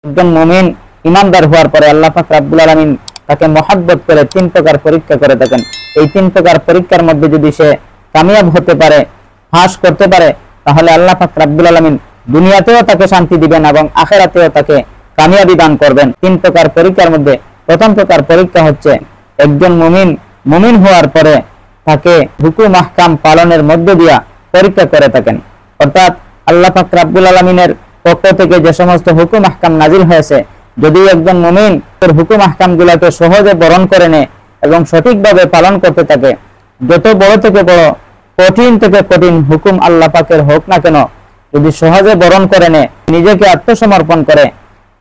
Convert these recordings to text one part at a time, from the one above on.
একজন মুমিন ইমানদার হওয়ার পরে আল্লাহ পাক রব্বুল আলামিন তাকে মহব্বত করে তিন প্রকার পরীক্ষা করে থাকেন। এই তিন প্রকার পরীক্ষার মধ্যে যদি সে কামিয়াব হতে পারে, পাস করতে পারে, তাহলে আল্লাহ পাক রব্বুল আলামিন দুনিয়াতেও তাকে শান্তি দিবেন এবং আখিরাতেও তাকে কামিয়াবি দান করবেন। তিন প্রকার পরীক্ষার মধ্যে প্রথম প্রকার পরীক্ষা হচ্ছে একজন মুমিন হওয়ার পরে তাকে হুকুম আহকাম পালনের মধ্য দিয়া পরীক্ষা করে থাকেন। অর্থাৎ আল্লাহ পাক রব্বুল আলামিনের পক্ষ থেকে যে সমস্ত হুকুম আহকাম নাজিল হয়েছে, যদি একজন মুমিন তার হুকুম আহকাম গুলাকে সহজে বরণ করে নেয় এবং সঠিকভাবে পালন করতে থাকে, যত বড় থেকে বড়, কঠিন থেকে কঠিন হুকুম আল্লাহ পাকের হোক না কেন, যদি সহজে বরণ করে নেয়, নিজেকে আত্মসমর্পণ করে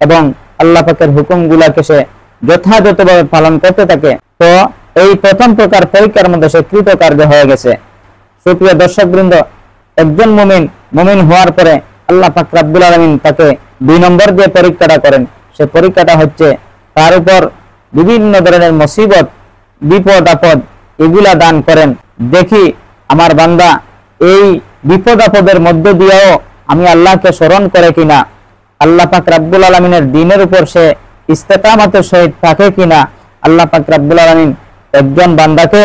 এবং আল্লাহ পাকের হুকুম গুলাকে সে যথাযথভাবে পালন করতে থাকে, তো এই প্রথম প্রকার পরীক্ষার মধ্যে সে কৃতকার্য হয়ে গেছে। সুপ্রিয় দর্শক বৃন্দ, একজন মুমিন হওয়ার পরে আল্লাহ পাক রব্বুল আলামিন তাকে 2 নম্বর যে পরীক্ষাটা করেন, সে পরীক্ষাটা হচ্ছে তার উপর বিভিন্ন ধরনের মুসিবত, বিপদ আপদ এগুলা দান করেন। দেখি আমার বান্দা এই বিপদ আপদের মধ্য দিয়েও আমি আল্লাহকে স্মরণ করে কিনা, আল্লাহ পাক রব্বুল আলামিনের দ্বীনের উপর সে ইস্তেকামতের সহিত থাকে কিনা। আল্লাহ পাক রব্বুল আলামিন একজন বান্দাকে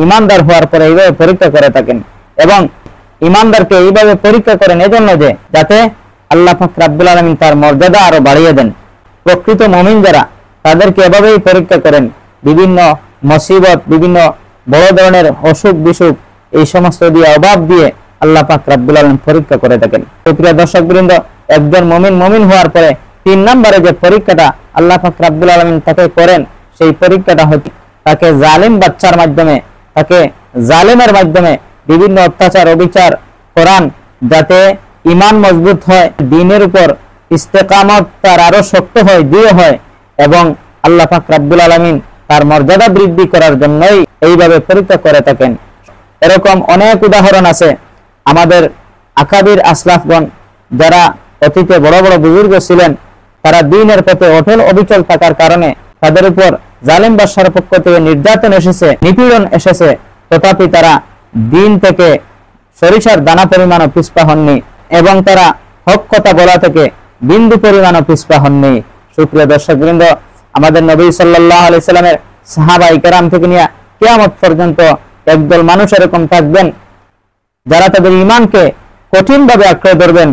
ইমানদার হওয়ার পরে এইভাবে পরীক্ষা করে থাকেন এবং ইমানদারকে এইভাবে পরীক্ষা করেন এজন্য যে যাতে আল্লাহ পাক রব্বুল আলামিন তার মর্যাদা আরো বাড়িয়ে দেন। প্রকৃত মুমিন যারা, তাদেরকে এভাবেই পরীক্ষা করেন, বিভিন্ন মুসিবত, বিভিন্ন বড় ধরনের অসুখ বিসুখ, এই সমস্ত দিয়ে অভাব দিয়ে আল্লাহ পাক রব্বুল আলামিন পরীক্ষা করে থাকেন। প্রিয় দর্শকবৃন্দ, একজন মুমিন হওয়ার পরে 3 নম্বরে যে পরীক্ষাটা আল্লাহ পাক রব্বুল আলামিন তাকে করেন, সেই পরীক্ষাটা হচ্ছে তাকে জালিম বাচ্চার মাধ্যমে, তাকে জালিমের মাধ্যমে বিভিন্ন অত্যাচার অবিচার করান, যাতে ঈমান মজবুত হয়, দ্বীনের উপর ইস্তেকামত তার আরো শক্ত হয়, দৃঢ় হয় এবং আল্লাহ পাক রব্বুল আলামিন তার মর্যাদা বৃদ্ধি করার জন্যই এইভাবে পরীক্ষা করে থাকেন। এরকম অনেক উদাহরণ আছে। আমাদের আকাবির আসলাফগণ যারা অতীতে বড় বড় বুজুর্গ ছিলেন, তারা দ্বীনের পথে অটল অবিচল থাকার কারণে তাদের উপর জালিম বাদশার পক্ষ থেকে নির্যাতন এসেছে, নিপীড়ন এসেছে, তথাপি তারা দ্বীন থেকে সরিষার দানা পরিমাণও পিছপা হননি এবং তারা হক কথা বলা থেকে বিন্দু পরিমাণও পিছপা হননি। সুপ্রিয় দর্শকবৃন্দ, আমাদের নবী সাল্লাল্লাহু আলাইহি সাল্লামের সাহাবায়ে কেরাম থেকে নিয়ে কিয়ামত পর্যন্ত একদল মানুষ এরকম থাকবেন যারা তাদের ঈমানকে কঠিনভাবে আঁকড়ে ধরবেন,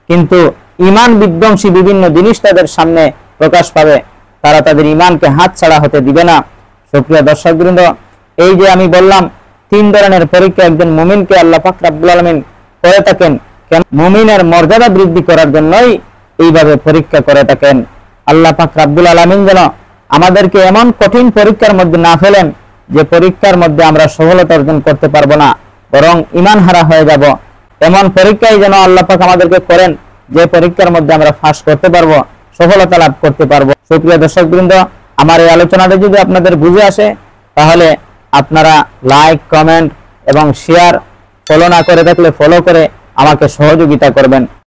কিন্তু ঈমান বিধ্বংসী বিভিন্ন জিনিস তাদের সামনে প্রকাশ পাবে, তারা তাদের ঈমানকে হাতছাড়া হতে দিবে না। সুপ্রিয় দর্শকবৃন্দ, এই যে আমি বললাম 3 ধরনের পরীক্ষা একজন মুমিনকে আল্লাহ পাক রব্বুল আলামিন করে থাকেন, কেন? মুমিনের মর্যাদা বৃদ্ধি করার জন্যই এইভাবে পরীক্ষা করে থাকেন। আল্লাহ পাক রব্বুল আলামিন যেন আমাদেরকে এমন কঠিন পরীক্ষার মধ্যে না ফেলেন যে পরীক্ষার মধ্যে আমরা সফলতা অর্জন করতে পারবো না, বরং ঈমান হারা হয়ে যাব। এমন পরীক্ষাই যেন আল্লাহ পাক আমাদেরকে করেন যে পরীক্ষার মধ্যে আমরা পাস করতে পারবো, সফলতা লাভ করতে পারবো। সুপ্রিয় দর্শকবৃন্দ, আমার এই আলোচনাটা যদি আপনাদের বুঝে আসে, তাহলে আপনারা লাইক, কমেন্ট এবং শেয়ার, ফলো না করে থাকলে ফলো করে আমাকে সহযোগিতা করবেন।